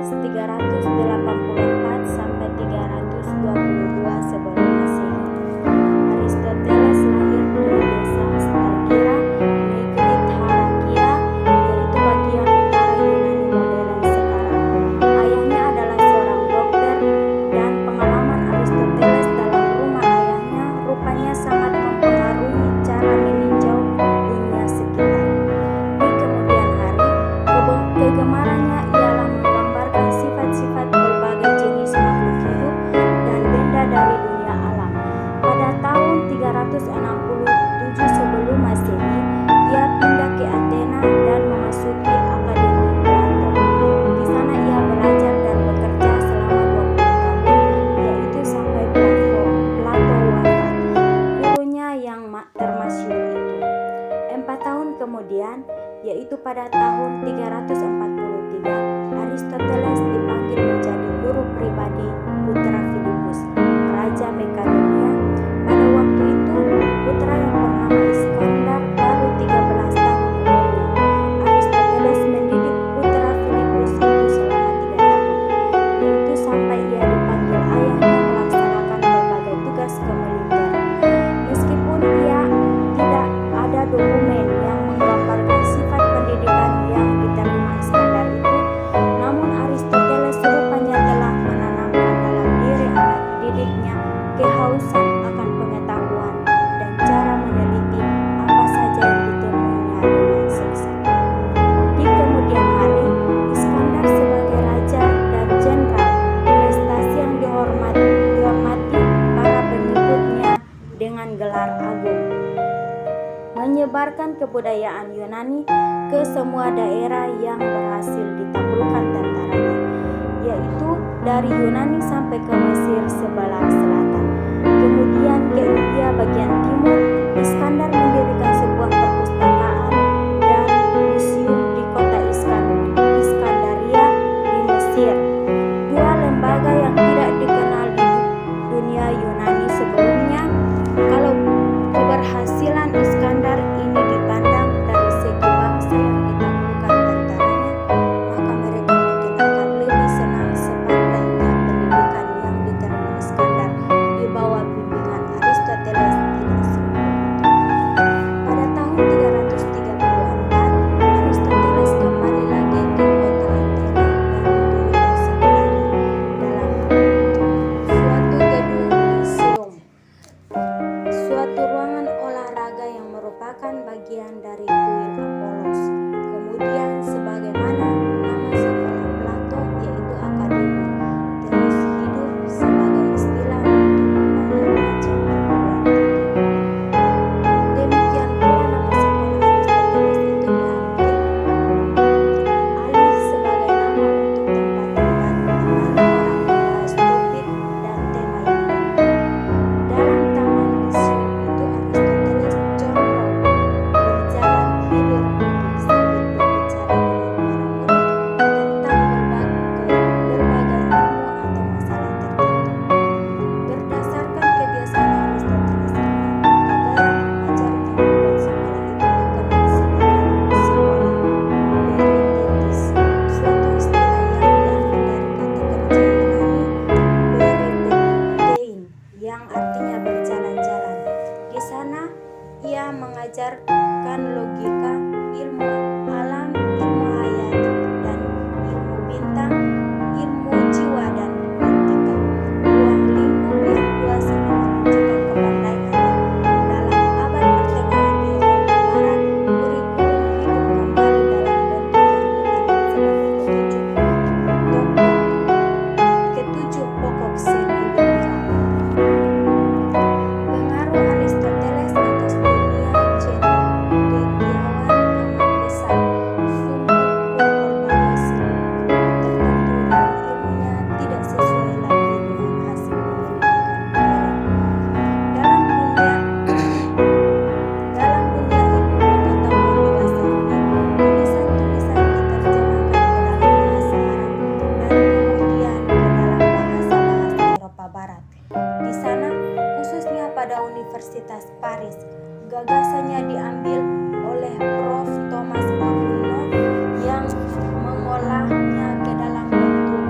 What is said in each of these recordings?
384 sampai 322 sebelum Masehi. Aristoteles lahir di desa Stagira, negeri Thrakia, yaitu bagian utara Yunani modern sekarang. Ayahnya adalah seorang dokter, dan pengalaman Aristoteles dalam rumah ayahnya rupanya sangat mempengaruhi cara meninjau dunia sekitar. Di kemudian hari, kegemarannya ialah menggambarkan sifat-sifat berbagai jenis makhluk hidup dan benda dari dunia alam. Pada tahun 367 sebelum Masehi, dia pindah ke Athena dan memasuki Akademi Plato. Di sana ia belajar dan bekerja selama 20 tahun, yaitu sampai Plato wafat, gurunya yang termasyhur itu. 4 tahun kemudian, yaitu pada tahun 343, Aristoteles dipanggil menjadi guru pribadi putra Filipus, Raja Makedonia. Pada waktu itu, putra yang bernama Iskandar baru 13 tahun umurnya. Aristoteles mendidik putra Filipus itu selama 3 tahun, yaitu sampai ia dipanggil ayahnya melaksanakan berbagai tugas kemiliteran. Meskipun ia tidak ada dokumen yang menggambarkan sifat pendidikan yang diterima Iskandar itu, namun Aristoteles rupanya telah menanamkan dalam diri anak didiknya kehausan akan pengetahuan dan cara meneliti apa saja yang ditemuinya dengan sukses. Di kemudian hari, Iskandar sebagai raja dan jenderal, prestasi yang dihormati para pengikutnya dengan gelar agung, menyebarkan kebudayaan Yunani ke semua daerah yang berhasil ditaklukkan tentaranya, yaitu dari Yunani sampai ke Mesir sebelah selatan, kemudian ke India bagian timur. Iskandar mendirikan sebuah perpustakaan dan museum di kota Iskandaria di Mesir, dua lembaga yang tidak dikenal di dunia Yunani sebelumnya. Kalau keberhasilan Iskandar ini dipandang dari segi bangsa yang ditaklukkan tentaranya, maka mereka mungkin akan lebih senang sepandainya pendidikan yang diterima Iskandar di bawah bimbingan Aristoteles tidak semudah itu. Pada tahun 334, Aristoteles kembali lagi ke kota Athena dan mendirikan sekolahnya dalam suatu gedung Lyceum, suatu ruangan olahraga yang merupakan bagian dari kuil Apollos. Kemudian sebagaimana nama sekolah Plato, yaitu akademi, terus hidup sebagai istilah untuk banyak macam perguruan tinggi. Demikian pula nama sekolah Aristoteles itu diambil alih sebagai nama untuk tempat-tempat di mana orang membahas topik dan tema yang penting. Dalam taman Lyceum itu Aristoteles condong berjalan hilir duduk sambil berbicara dengan para murid tentang berbagai ilmu atau masalah tertentu. Berdasarkan kebiasaan Aristoteles ini, maka gaya mengajarnya membuat sekolah itu dikenal sebagai sekolah Peritetis, suatu istilah yang diambil dari kata kerja Yunani peritetein, yang artinya berjalan-jalan. Di sana ia mengajarkan logika, ilmu alam, ilmu hayat, dan ilmu bintang, ilmu jiwa dan etika. Ruang lingkup yang luas ini menunjukkan kepandaiannya. Dalam abad pertengahan di Eropa Barat, kurikulum hidup kembali dalam bentuk yang dikenal sebagai ketujuh pokok seni bintang. Pengaruh Aristoteles atas dunia cendekiawan amat besar. Sungguh pun berbagai ilmu tertentu dari ilmunya tidak sesuai lagi dengan hasil penyelidikan modern. Dalam dunia ilmu pengetahuan dewasa ini, tulisan-tulisan diterjemahkan ke dalam bahasa Arab dan kemudian ke dalam bahasa-bahasa Eropa Barat. Di sana, khususnya pada Universitas Paris, gagasannya diambil oleh Prof. Thomas Apollinaire yang mengolahnya ke dalam bentuk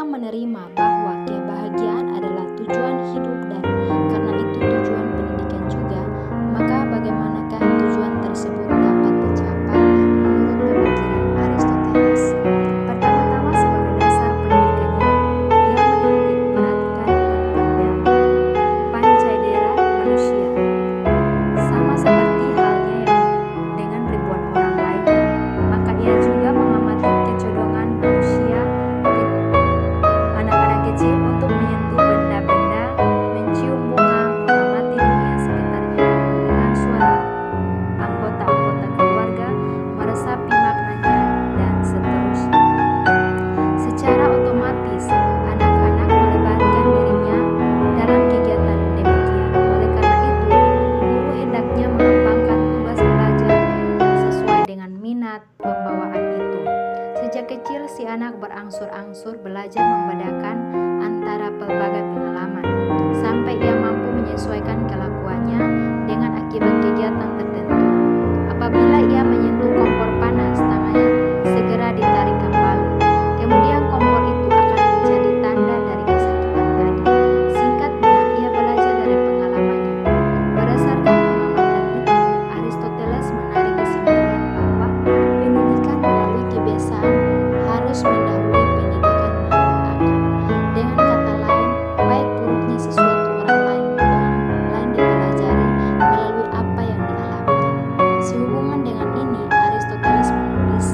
menerima bahwa kebahagiaan adalah tujuan hidup dan karena itu tujuan pendidikan juga, maka bagaimanakah tujuan tersebut dapat dicapai menurut pemikiran Aristoteles? Pertama-tama sebagai dasar pendidikannya, ia menitik beratkan pentingnya pancaidera manusia. Sama seperti halnya yang dengan ribuan orang lainnya, maka ia juga mengamati kecondongan manusia, anak-anak kecil untuk menyentuh benda-benda, mencium bunga, mengamati dunia sekitarnya, mendengar suara anggota-anggota keluarga, meresapi maknanya, dan seterusnya. Secara otomatis, anak-anak melibatkan dirinya dalam kegiatan demikian. Oleh karena itu, guru hendaknya mengembangkan tugas belajar yang sesuai dengan minat pembawaan itu. Sejak kecil, si anak berangsur-angsur belajar membedakan antara pelbagai pengalaman, sampai ia mampu menyesuaikan kelakuannya dengan akibat kegiatan tertentu. Apabila ia menyentuh kompor panas, tangannya segera ditarik kembali. Kemudian kompor itu akan menjadi tanda dari kesakitan tadi. Singkatnya, ia belajar dari pengalamannya. Berdasarkan pengamatan itu, Aristoteles menarik kesimpulan bahwa pendidikan melalui kebiasaan harus mendahului pendidikan melalui akal. Dengan kata lain, baik buruknya sesuatu orang lain dipelajari melalui apa yang dialaminya. Sehubungan dengan ini, Aristoteles menulis,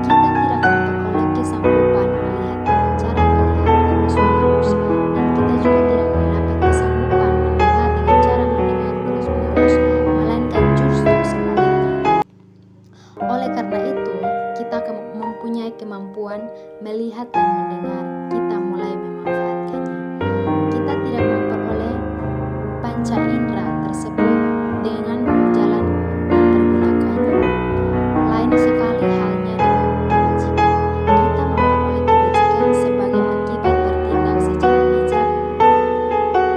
kita tidak memperoleh kesanggupan melihat dengan cara melihat terus-menerus, dan kita juga tidak mendapat kesanggupan mendengar dengan cara mendengar terus-menerus, melainkan justru sebaliknya. Oleh karena itu, kita mempunyai kemampuan melihat dan mendengar, kita mulai memanfaatkannya. Kita tidak memperoleh panca indera tersebut dengan jalan mempergunakannya. Lain sekali halnya dengan kebajikan. Kita memperoleh kebajikan sebagai akibat bertindak secara bijak.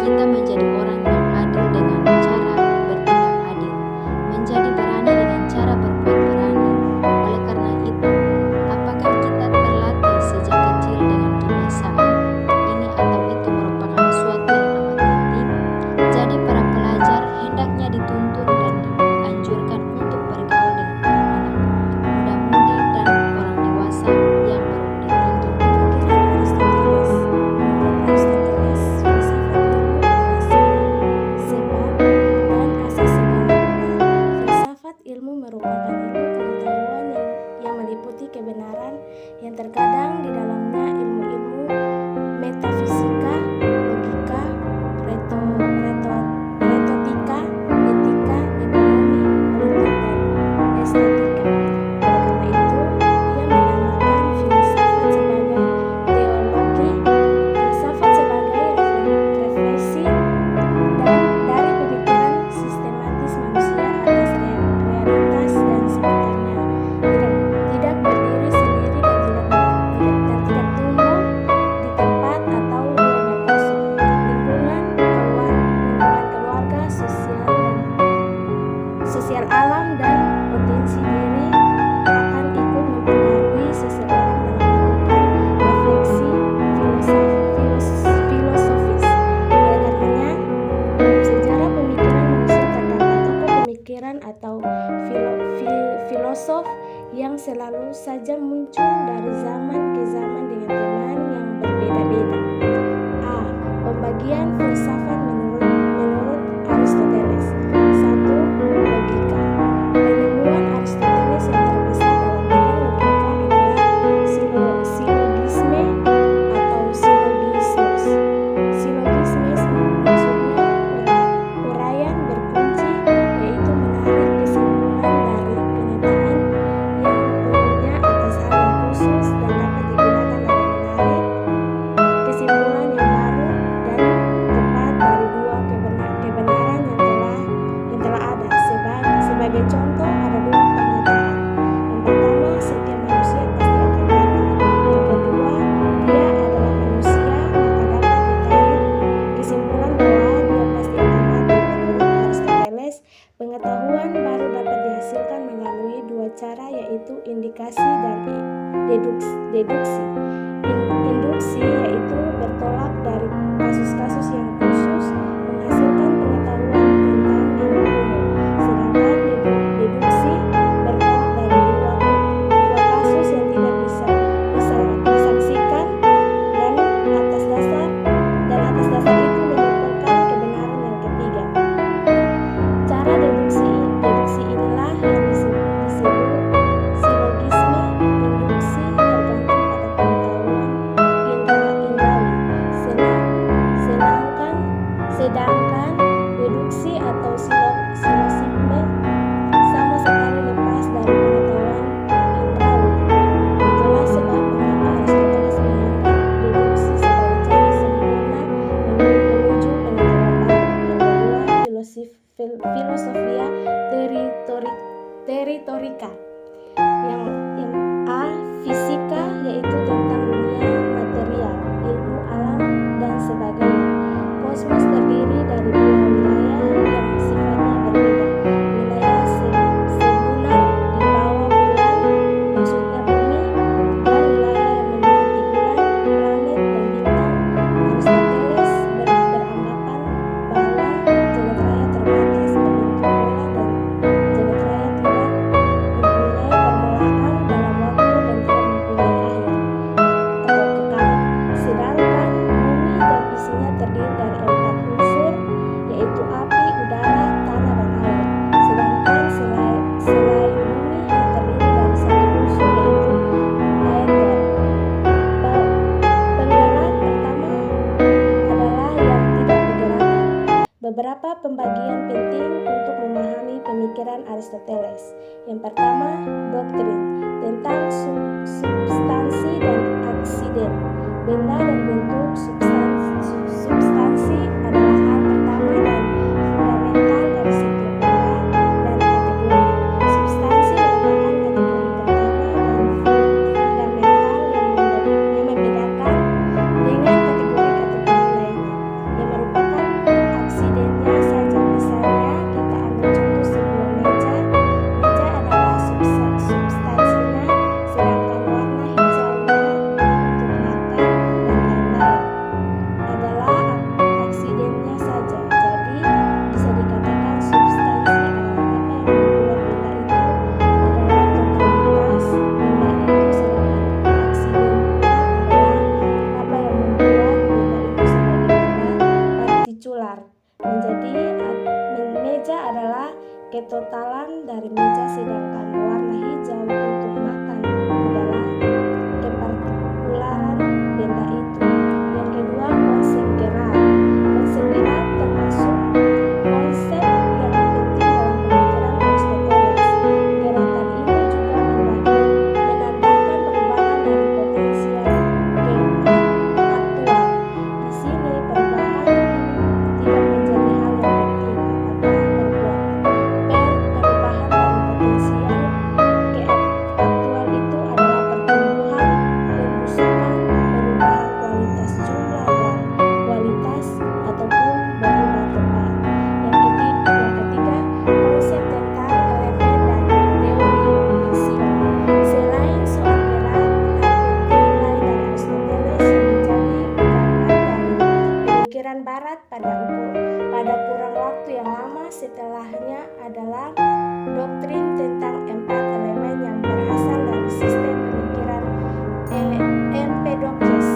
Kita menjadi orang yang adil dengan cara bertindak adil, menjadi berani dengan cara berbuat berani. Oleh karena itu, apakah kita terlatih sejak kecil dengan kebiasaan ini atau itu merupakan suatu yang amat penting? Jadi para pelajar hendaknya dituntun dan dianjurkan untuk bergaul dengan anak-anak, muda-mudi, dan orang dewasa yang berbudi tinggi. Pikiran Aristoteles. Menurut Aristoteles, filsafat ilmu adalah sebab dan asas segala benda. Filsafat ilmu merupakan ilmu pengetahuan yang meliputi kebenaran yang terkadang di dalamnya ilmu-ilmu metafisika, logika, retotika, etika, ekonomi, politik, dan estetika. Oleh karena itu, ia menamakan filsafat sebagai teologi, filsafat sebagai refleksi dan dari pemikiran sistematis manusia atas realitas dan sekitarnya, tidak berdiri sendiri dan tidak tumbuh di tempat atau ruangan kosong. Lingkungan keluarga, sosial alam, dan potensi diri akan ikut mempengaruhi seseorang dalam melakukan refleksi filosofis. Oleh karenanya, dalam sejarah pemikiran manusia terdapat tokoh pemikiran atau filosof yang selalu saja muncul dari zaman ke zaman dengan teman yang berbeda-beda. A. Pembagian filsafat menurut Aristoteles. 1. Logika. Penemuan Aristoteles yang terbesar dalam bidang logika adalah silogisme atau silogismos. Silogismes maksudnya uraian berkunci, yaitu menarik kesimpulan dari kenyataan yang umumnya atas hal yang khusus dan dapat digunakan dalam menarik kesimpulan yang baru dan tepat Sedangkan deduksi atau silogisme sama sekali lepas dari pengetahuan indrawi. Itulah sebab mengapa Aristoteles menganggap deduksi sebagai cara sempurna menuju pengetahuan baru. Yang kedua, filosofia teritorika. Yang A, fisika, yaitu tentang dunia material, ilmu alam dan sebagainya. Kosmos terdiri dari dua wilayah yang sifatnya berbeda. Wilayah sebulan di bawah bulan, maksudnya bumi, dan wilayah yang meliputi bulan, planet, dan bintang. Aristoteles beranggapan bahwa jagat raya terbatas, memiliki pola, dan jagat raya tidak mempunyai permulaan dalam waktu dan tidak mempunyai akhir atau kekal. Sedangkan bumi dan isinya terdiri dari 4 unsur, yaitu api, udara, tanah, dan air. Sedangkan selain bumi yang terdiri dari 1 unsur, yaitu aether. Pengerat pertama adalah yang tidak digerakkan. Beberapa pembagian penting untuk memahami pemikiran Aristoteles. Yang pertama, doktrin tentang substansi dan aksiden. Benda dan bentuk substansi adalah hal pertama dan fundamental dari setiap benda dan kategori. Substansi merupakan kategori pertama dan fundamental yang membedakan dengan kategori-kategori lainnya, yang merupakan aksidennya saja. Misalnya, kita ambil contoh sebuah meja. Meja adalah substansinya, sedangkan warna hijaunya untuk makan dan lain-lain adalah aksidennya saja. Jadi bisa dikatakan substansi adalah apa yang membuat benda itu adalah totalitas benda itu, sedangkan aksidennya adalah apa yang membuat benda itu sebagai benda partikular. Meja adalah ketotalan dari meja, sedangkan warna hijau untuk makan adalah kepartikularan benda itu. Yang kedua, konsep gerak. Konsep gerak termasuk konsep yang penting dalam pemikiran Aristoteles. Gerakan ini juga menandakan perubahan dari potensial ke aktual. Di sini perubahan tidak menjadi hal yang penting, apakah perubahan dari potensial ke aktual itu adalah pertumbuhan, pembusukan, perubahan kualitas jumlah dan kualitas, ataupun berubah tempat. Yang ketiga, konsep tentang elemen dan teori fisika. Selain soal gerak, hal penting lain dari Aristoteles yang menjadi pegangan dari pemikiran Barat pada kurang waktu yang lama setelahnya adalah doktrin tentang 4 elemen yang berasal dari sistem pemikiran Empedokles,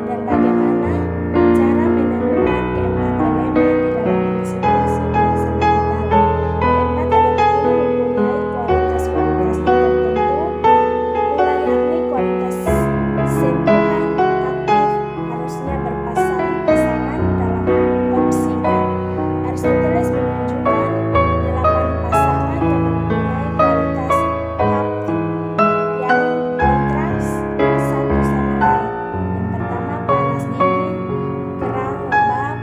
dan bagaimana cara menemukan keempat elemen di dalam prinsip-prinsip yang sangat vital. Keempat elemen ini mempunyai kualitas-kualitas tertentu, mulai yakni kualitas sentuhan, aktif, harusnya berpasangan dalam opsinya. Aristoteles menunjukkan 8 pasangan yang mempunyai kualitas haptik yang kontras satu sama lain. Yang pertama, panas dingin, kerang lembab,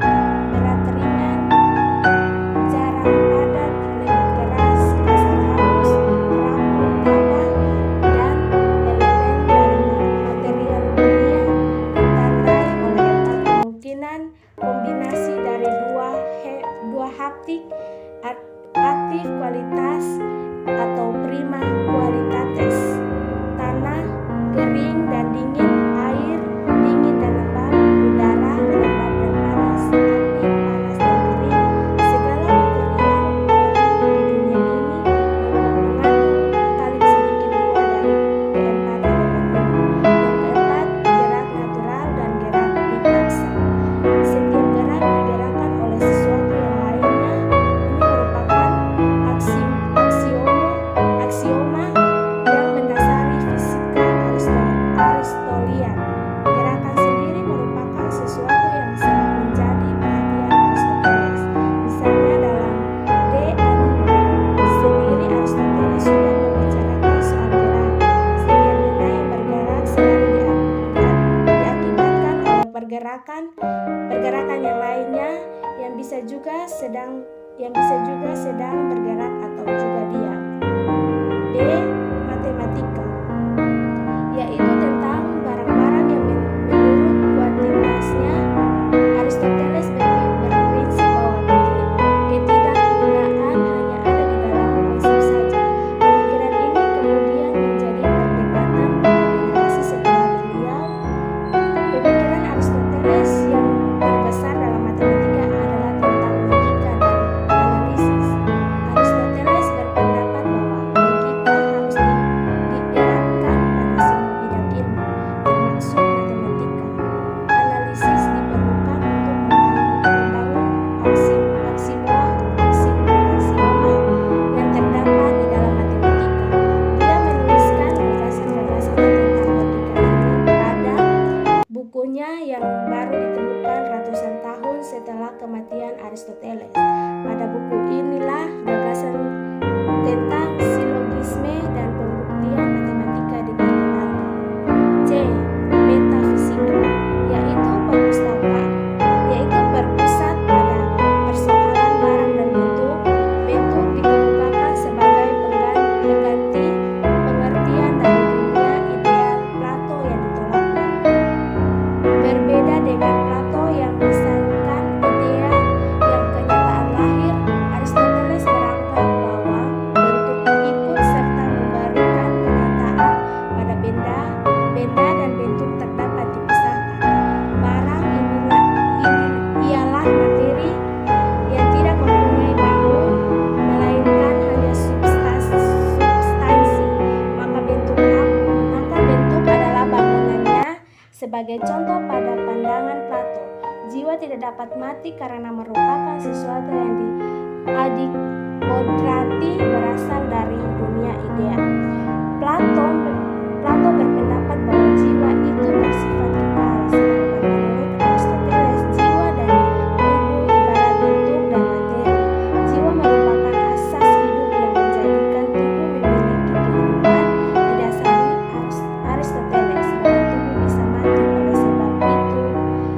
berat ringan, jarang padat, lembut keras, kasar halus, rapuh tabah, dan elemen dari material dunia ditandai oleh 4 kemungkinan kombinasi dari dua haptik aktif kualitas atau prima qualitates: tanah kering dan dingin, air dingin dan lembab, udara lembab dan panas, api panas dan kering. Segala material di dunia ini mengandung paling sedikit 2 dari keempat elemen ini. Yang keempat, gerak natural dan gerak dipaksa. Setiap gerak digerakkan oleh sesuatu yang lainnya. Ini merupakan aksiom bisa juga sedang bergerak atau juga diam. D. Matematika, yaitu tentang barang-barang yang menurut kuantitasnya Aristoteles berprinsip bahwa ketidakhinaan hanya ada di dalam konsep saja. Pemikiran ini kemudian menjadi perdebatan pada generasi setelah beliau. Pemikiran Aristoteles yang terbesar dalam matematika adalah tentang logika dan analisis. Aristoteles berpendapat bahwa logika harus diterapkan pada semua bidang ilmu, termasuk matematika. Analisis diperlukan untuk membangun aksioma yang terdapat di dalam matematika. Dia menuliskan gagasan-gagasan tentang logika ini pada bukunya yang baru ditemukan ratusan tahun setelah kematian Aristoteles. Pada buku inilah gagasan tentang silogisme dan pembuktian matematika diperkenalkan. C. Metafisika, yaitu berpusat pada persoalan barang dan bentuk. Bentuk dikemukakan sebagai pengganti pengertian dari dunia ideal Plato yang ditolaknya. Berbeda dengan Plato yang misalkan idea yang kenyataan lahir, Aristoteles beranggap bahwa bentuk ikut serta memberikan kenyataan pada benda dan bentuk terdapat dipisahkan. Barang ialah materi yang tidak mempunyai bangun, melainkan hanya substansi. Maka bentuk adalah bangunannya. Sebagai contoh pada pandangan Plato, jiwa tidak dapat mati karena merupakan sesuatu yang adikodrati berasal dari dunia idea. Plato berpendapat bahwa jiwa itu bersifat kekal, sedangkan menurut Aristoteles jiwa dan tubuh ibarat bentuk dan materi. Jiwa merupakan asas hidup yang menjadikan tubuh memiliki kehidupan. Didasari Aristoteles bahwa tubuh bisa mati, oleh sebab itu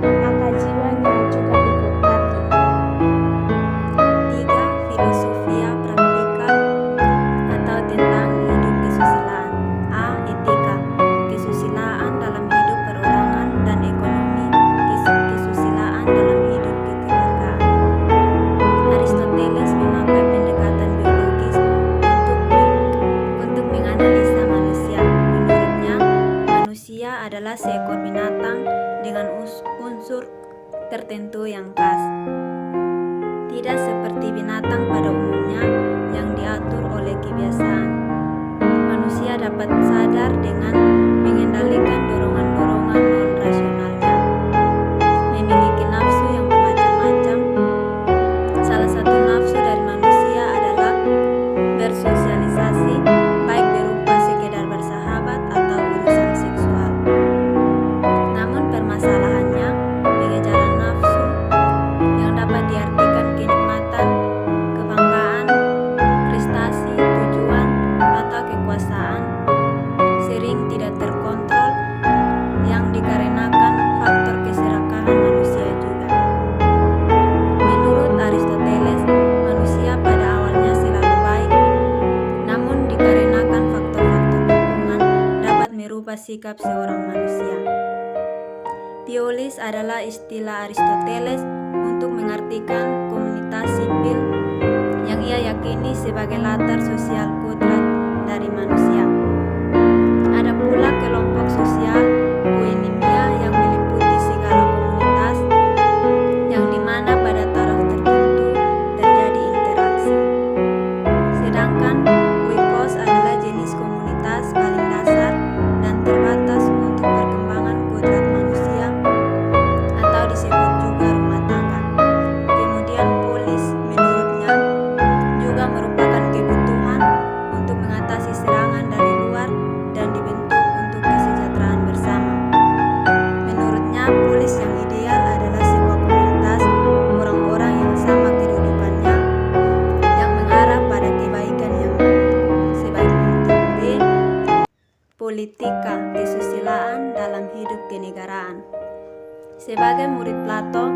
maka jiwanya juga ikut mati. 3. Filosofia praktika atau tentang hidup kesusilaan. A. Etika, kesusilaan dalam hidup perorangan dan ekonomi, kesusilaan dalam hidup kekeluargaan. Aristoteles memakai pendekatan biologis untuk menganalisa manusia. Menurutnya, manusia adalah seekor binatang dengan unsur tertentu yang khas. Tidak seperti binatang pada umumnya yang diatur oleh kebiasaan. Manusia dapat sadar dengan mengendalikan dorongan-dorongan non-rasionalnya. Memiliki nafsu yang bermacam-macam. Salah satu nafsu dari manusia adalah bersosialisasi, baik berupa sekedar bersahabat atau urusan seksual. Namun permasalahannya, pengejaran nafsu yang dapat diartikan kenikmatan, kebanggaan, prestasi, tujuan, atau kekuasaan sering tidak terkontrol, yang dikarenakan faktor keserakahan manusia juga. Menurut Aristoteles, manusia pada awalnya selalu baik, namun dikarenakan faktor-faktor lingkungan dapat merubah sikap seorang manusia. Teolis adalah istilah Aristoteles untuk mengartikan komunitas sipil yang ia yakini sebagai latar sosial kodrat dari manusia. Ada pula kelompok sosial koinimia yang meliputi segala komunitas yang dimana pada taraf tertentu terjadi interaksi. Sedangkan oikos adalah jenis komunitas paling dasar dan terbatas untuk perkembangan kodrat manusia atau disebut juga rumah tangga. Kemudian polis menurutnya juga merupakan kebutuhan untuk mengatasi serangan dari luar dan dibentuk untuk kesejahteraan bersama. Menurutnya, polis yang ideal adalah sebuah komunitas orang-orang yang sama kedudukannya, yang mengarah pada kebaikan yang sebaik mungkin. B. Politika, kesusilaan dalam hidup kenegaraan. Sebagai murid Plato,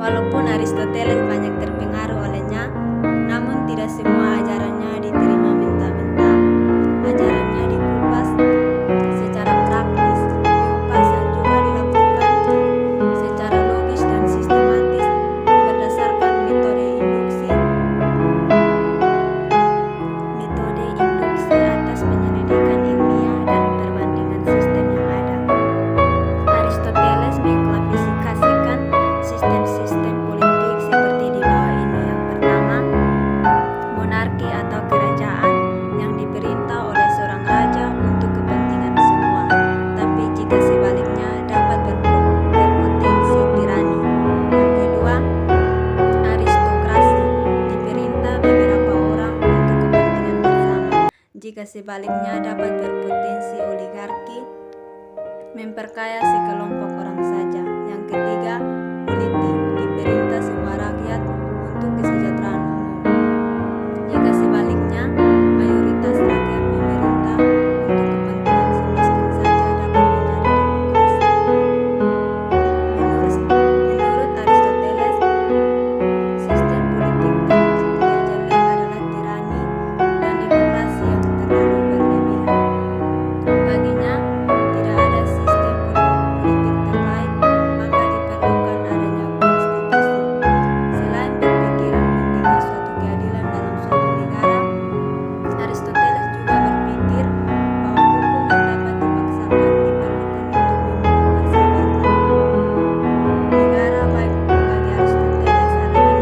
Walaupun Aristoteles banyak terpengaruh olehnya, namun tidak semua ajarannya diterima mentah-mentah. Ajarannya dikupas secara praktis, pengupasan juga dilakukan secara logis dan sistematis berdasarkan metode induksi atas penyelidikan ilmiah dan perbandingan sistem yang ada. Aristoteles mengklasifikasikan sistem-sistem politik seperti di bawah ini. Yang pertama, monarki atau kerajaan yang diperintah oleh seorang raja untuk kepentingan semua, tapi jika sebaliknya dapat berpotensi tirani. Yang kedua, aristokrasi diperintah beberapa orang untuk kepentingan bersama, jika sebaliknya dapat berpotensi oligarki memperkaya sekelompok orang saja. Yang ketiga, politik diperintah semua rakyat untuk kesejahteraan umum, jika sebaliknya mayoritas rakyat memerintah untuk kepentingan si miskin saja dapat menjadi demokrasi. Menurut Aristoteles, sistem politik terjelek adalah tirani dan demokrasi yang terlalu berlebihan. Baginya, tidak ada sistem politik terbaik, maka diperlukan adanya konstitusi. Selain berpikiran pentingnya suatu keadilan dalam suatu negara, Aristoteles juga berpikir bahwa hukum yang dapat dipaksakan diperlukan untuk membentuk persahabatan. Negara baik bagi Aristoteles adalah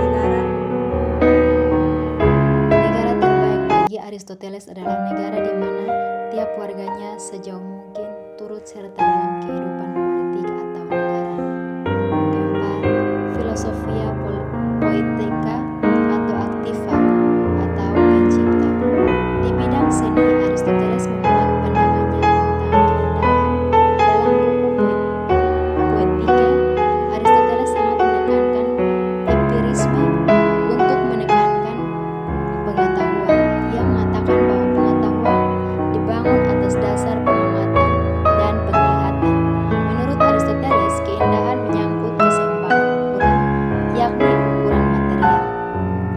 Negara terbaik bagi Aristoteles adalah negara di mana tiap warganya sejauh mungkin turut serta dalam kehidupan politik atau negara. Keempat, filosofia poetika atau aktiva atau pencipta. Di bidang seni, Aristoteles memuat pandangannya tentang keindahan. Dalam buku Poetike, Aristoteles sangat menekankan empirisme untuk menekankan pengetahuan. Ia mengatakan bahwa pengetahuan dibangun atas dasar pengamatan dan penglihatan. Menurut Aristoteles, keindahan menyangkut keseimbangan ukuran, yakni ukuran material.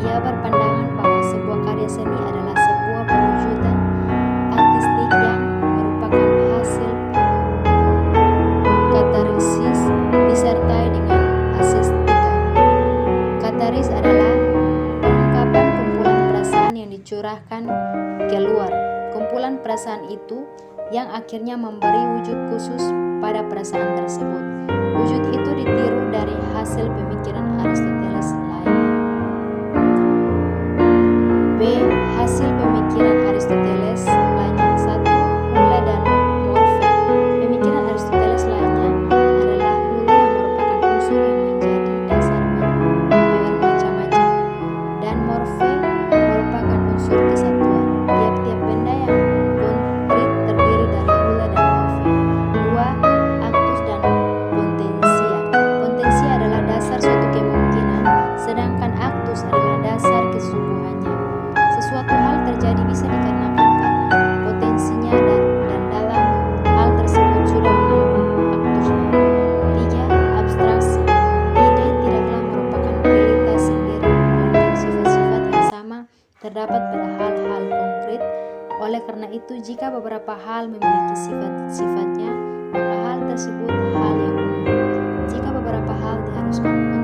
Ia berpandangan bahwa sebuah karya seni adalah sebuah perwujudan artistik yang merupakan hasil katarsis disertai dengan asestika. Kataris adalah pengungkapan kumpulan perasaan yang dicurahkan keluar. Kumpulan perasaan itu yang akhirnya memberi wujud khusus pada perasaan tersebut. Wujud itu ditiru dari hasil pemikiran Aristoteles lainnya. B. Hasil pemikiran Aristoteles lainnya. 1. Hule dan morfe. Pemikiran Aristoteles lainnya adalah hule yang merupakan unsur yang menjadi dasar bermacam-macam, dan morfe merupakan unsur kesatuan. Tiap-tiap benda yang konkret terdiri dari hule dan morfe. 2. Actus dan potensia. Potensia adalah dasar suatu kemungkinan, sedangkan actus adalah dasar kesungguhannya. Sesuatu hal terjadi bisa dikarenakan karena potensinya dan dalam hal tersebut sudah mengandung aktusnya. 3. Abstraksi. Ide tidaklah merupakan realitas sendiri, melainkan sifat-sifat yang sama terdapat pada hal-hal konkret. Oleh karena itu, jika beberapa hal memiliki sifat-sifatnya, maka hal tersebut hal yang umum. Jika beberapa hal diharuskan untuk